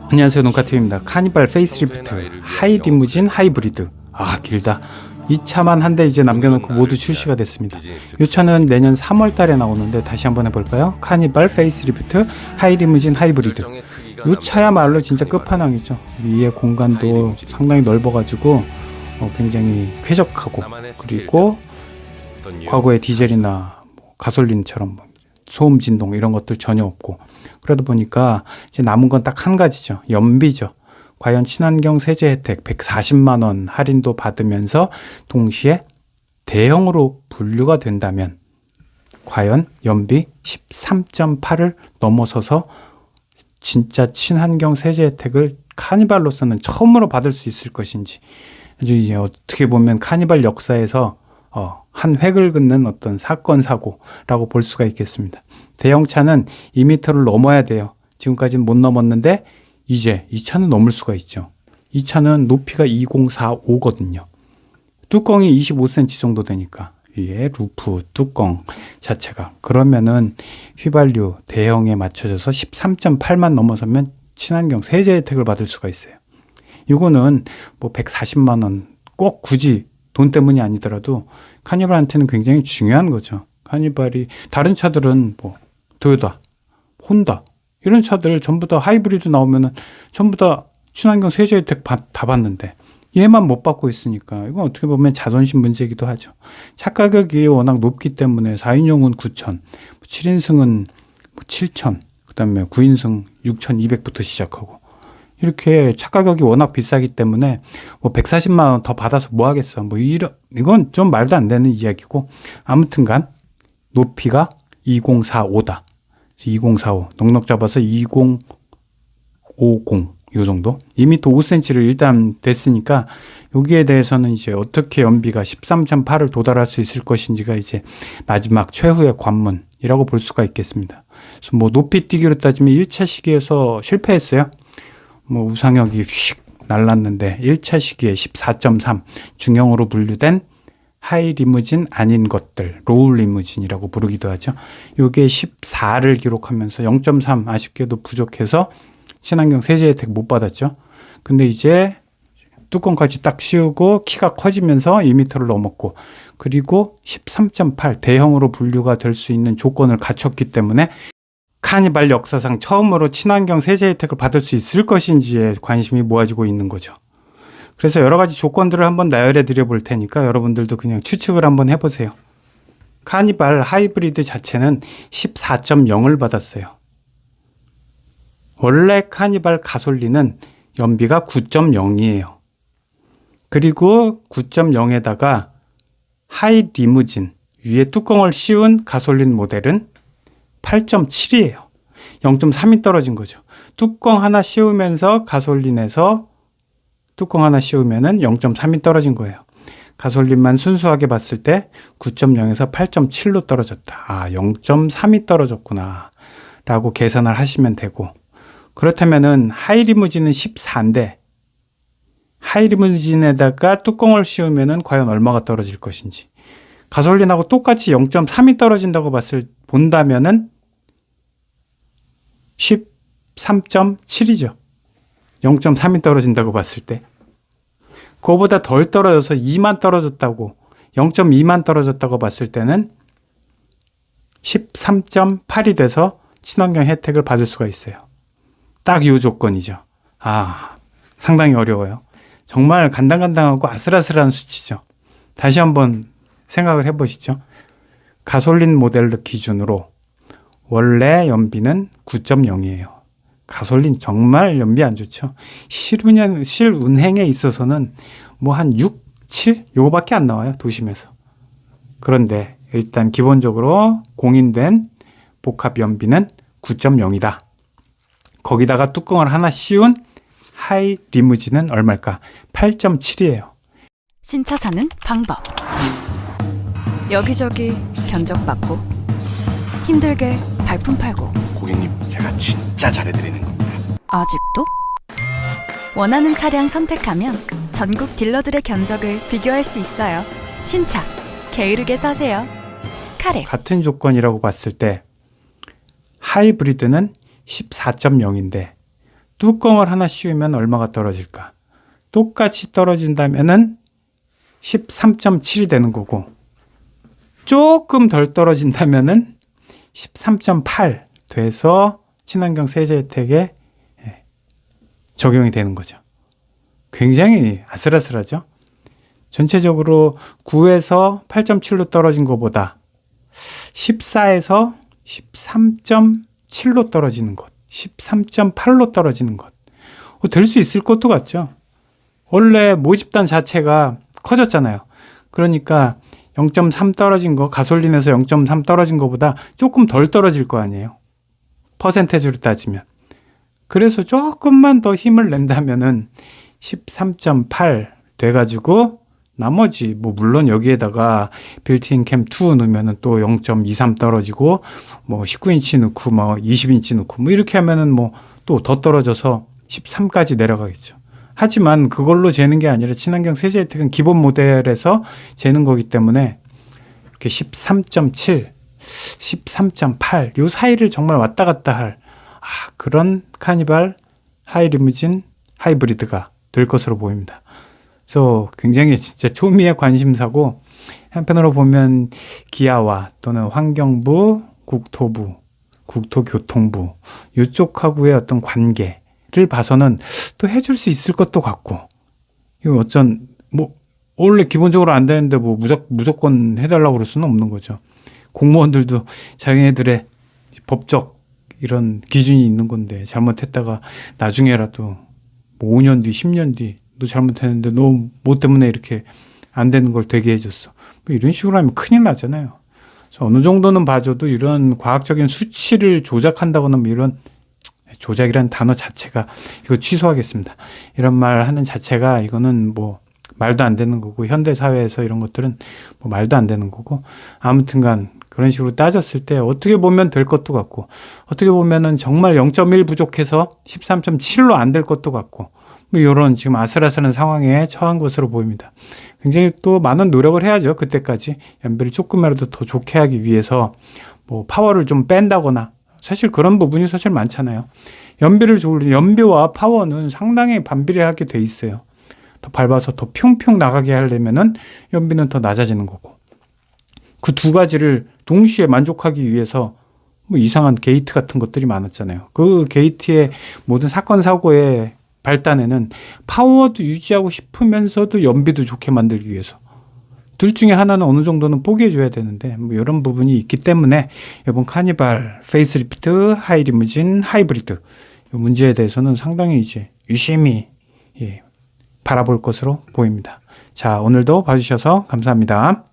안녕하세요, 농카TV입니다. 카니발 페이스리프트 하이리무진 하이브리드. 길다. 이 차만 한 대 이제 남겨놓고 모두 출시가 됐습니다. 이 차는 내년 3월 달에 나오는데 다시 한번 해볼까요? 카니발 페이스리프트 하이리무진 하이브리드. 이 차야말로 진짜 끝판왕이죠. 위에 공간도 상당히 넓어가지고 굉장히 쾌적하고, 그리고 과거의 디젤이나 가솔린처럼 소음 진동 이런 것들 전혀 없고, 그러다 보니까 이제 남은 건 딱 한 가지죠. 연비죠. 과연 친환경 세제 혜택 140만 원 할인도 받으면서 동시에 대형으로 분류가 된다면 과연 연비 13.8을 넘어서서 진짜 친환경 세제 혜택을 카니발로서는 처음으로 받을 수 있을 것인지, 아주 이제 어떻게 보면 카니발 역사에서 한 획을 긋는 어떤 사건 사고라고 볼 수가 있겠습니다. 대형차는 2m를 넘어야 돼요. 지금까지는 못 넘었는데 이제 이 차는 넘을 수가 있죠. 이 차는 높이가 2045거든요. 뚜껑이 25cm 정도 되니까, 위에 루프 뚜껑 자체가, 그러면은 휘발유 대형에 맞춰져서 13.8만 넘어서면 친환경 세제 혜택을 받을 수가 있어요. 이거는 뭐 140만 원 꼭 굳이 돈 때문이 아니더라도 카니발한테는 굉장히 중요한 거죠. 카니발이 다른 차들은 뭐 토요타, 혼다 이런 차들 전부 다 하이브리드 나오면은 전부 다 친환경 세제 혜택 다 받는데 얘만 못 받고 있으니까 이건 어떻게 보면 자존심 문제이기도 하죠. 차 가격이 워낙 높기 때문에 4인용은 9,000, 7인승은 7,000, 그다음에 9인승 6,200부터 시작하고, 이렇게 차 가격이 워낙 비싸기 때문에 뭐 140만 원 더 받아서 뭐 하겠어. 뭐 이건 좀 말도 안 되는 이야기고, 아무튼간 높이가 2045다. 2045 넉넉 잡아서 2050 요 정도. 2m 5cm를 일단 됐으니까 여기에 대해서는 이제 어떻게 연비가 13.8을 도달할 수 있을 것인지가 이제 마지막 최후의 관문이라고 볼 수가 있겠습니다. 그래서 뭐 높이 뛰기로 따지면 1차 시기에서 실패했어요. 뭐 우상혁이 휙 날랐는데 1차 시기에 14.3 중형으로 분류된 하이 리무진 아닌 것들, 로우 리무진이라고 부르기도 하죠. 요게 14를 기록하면서 0.3 아쉽게도 부족해서 친환경 세제 혜택 못 받았죠. 근데 이제 뚜껑까지 딱 씌우고 키가 커지면서 2m를 넘었고, 그리고 13.8 대형으로 분류가 될 수 있는 조건을 갖췄기 때문에 카니발 역사상 처음으로 친환경 세제 혜택을 받을 수 있을 것인지에 관심이 모아지고 있는 거죠. 그래서 여러 가지 조건들을 한번 나열해 드려 볼 테니까 여러분들도 그냥 추측을 한번 해보세요. 카니발 하이브리드 자체는 14.0을 받았어요. 원래 카니발 가솔린은 연비가 9.0이에요. 그리고 9.0에다가 하이 리무진 위에 뚜껑을 씌운 가솔린 모델은 8.7이에요. 0.3이 떨어진 거죠. 뚜껑 하나 씌우면서 가솔린에서 뚜껑 하나 씌우면은 0.3이 떨어진 거예요. 가솔린만 순수하게 봤을 때 9.0에서 8.7로 떨어졌다. 0.3이 떨어졌구나 라고 계산을 하시면 되고, 그렇다면은 하이리무진은 14인데 하이리무진에다가 뚜껑을 씌우면은 과연 얼마가 떨어질 것인지, 가솔린하고 똑같이 0.3이 떨어진다고 본다면은 13.7이죠. 0.3이 떨어진다고 봤을 때. 그거보다 덜 떨어져서 2만 떨어졌다고, 0.2만 떨어졌다고 봤을 때는 13.8이 돼서 친환경 혜택을 받을 수가 있어요. 딱 이 조건이죠. 상당히 어려워요. 정말 간당간당하고 아슬아슬한 수치죠. 다시 한번 생각을 해보시죠. 가솔린 모델 기준으로 원래 연비는 9.0이에요. 가솔린 정말 연비 안 좋죠. 실운행에 있어서는 뭐 한 6, 7 요거밖에 안 나와요, 도심에서. 그런데 일단 기본적으로 공인된 복합 연비는 9.0이다. 거기다가 뚜껑을 하나 씌운 하이 리무진은 얼마일까? 8.7이에요. 신차 사는 방법. 여기저기 견적받고 힘들게 발품 팔고, 고객님, 제가 진짜 잘해드리는 겁니다. 아직도? 원하는 차량 선택하면 전국 딜러들의 견적을 비교할 수 있어요. 신차, 게으르게 사세요. 카레. 같은 조건이라고 봤을 때 하이브리드는 14.0인데 뚜껑을 하나 씌우면 얼마가 떨어질까? 똑같이 떨어진다면은 13.7이 되는 거고, 조금 덜 떨어진다면은 13.8 돼서 친환경 세제 혜택에 적용이 되는 거죠. 굉장히 아슬아슬하죠. 전체적으로 9에서 8.7로 떨어진 것보다 14에서 13.7로 떨어지는 것, 13.8로 떨어지는 것. 될 수 있을 것도 같죠. 원래 모집단 자체가 커졌잖아요. 그러니까 0.3 떨어진 거, 가솔린에서 0.3 떨어진 것보다 조금 덜 떨어질 거 아니에요. 퍼센테이지로 따지면. 그래서 조금만 더 힘을 낸다면은 13.8 돼가지고 나머지 뭐 물론 여기에다가 빌트인 캠 2 넣으면은 또 0.23 떨어지고 뭐 19인치 넣고 뭐 20인치 넣고 뭐 이렇게 하면은 뭐 또 더 떨어져서 13까지 내려가겠죠. 하지만 그걸로 재는 게 아니라 친환경 세제 혜택은 기본 모델에서 재는 거기 때문에 이렇게 13.7, 13.8 요 사이를 정말 왔다 갔다 할 그런 카니발 하이 리무진 하이브리드가 될 것으로 보입니다. 그래서 굉장히 진짜 초미의 관심사고, 한편으로 보면 기아와 또는 환경부, 국토부, 국토교통부 이쪽하고의 어떤 관계를 봐서는 또 해줄 수 있을 것도 같고, 이거 어쩐 뭐 원래 기본적으로 안 되는데 뭐 무조건 해달라고 그럴 수는 없는 거죠. 공무원들도 자기네들의 법적 이런 기준이 있는 건데 잘못했다가 나중에라도 뭐 5년 뒤, 10년 뒤 너 잘못했는데 너 뭐 때문에 이렇게 안 되는 걸 되게 해줬어. 뭐 이런 식으로 하면 큰일 나잖아요. 그래서 어느 정도는 봐줘도 이런 과학적인 수치를 조작한다거나 뭐 이런 조작이라는 단어 자체가 이거 취소하겠습니다. 이런 말 하는 자체가 이거는 뭐 말도 안 되는 거고, 현대 사회에서 이런 것들은 뭐 말도 안 되는 거고, 아무튼간 그런 식으로 따졌을 때 어떻게 보면 될 것도 같고, 어떻게 보면은 정말 0.1 부족해서 13.7로 안 될 것도 같고, 뭐 이런 지금 아슬아슬한 상황에 처한 것으로 보입니다. 굉장히 또 많은 노력을 해야죠. 그때까지 연비를 조금이라도 더 좋게 하기 위해서 뭐 파워를 좀 뺀다거나, 사실 그런 부분이 사실 많잖아요. 연비와 파워는 상당히 반비례하게 돼 있어요. 더 밟아서 더 평평 나가게 하려면은 연비는 더 낮아지는 거고, 그 두 가지를 동시에 만족하기 위해서 뭐 이상한 게이트 같은 것들이 많았잖아요. 그 게이트의 모든 사건 사고의 발단에는 파워도 유지하고 싶으면서도 연비도 좋게 만들기 위해서 둘 중에 하나는 어느 정도는 포기해 줘야 되는데 뭐 이런 부분이 있기 때문에 이번 카니발 페이스리프트 하이 리무진 하이브리드 이 문제에 대해서는 상당히 이제 유심히 바라볼 것으로 보입니다. 자, 오늘도 봐주셔서 감사합니다.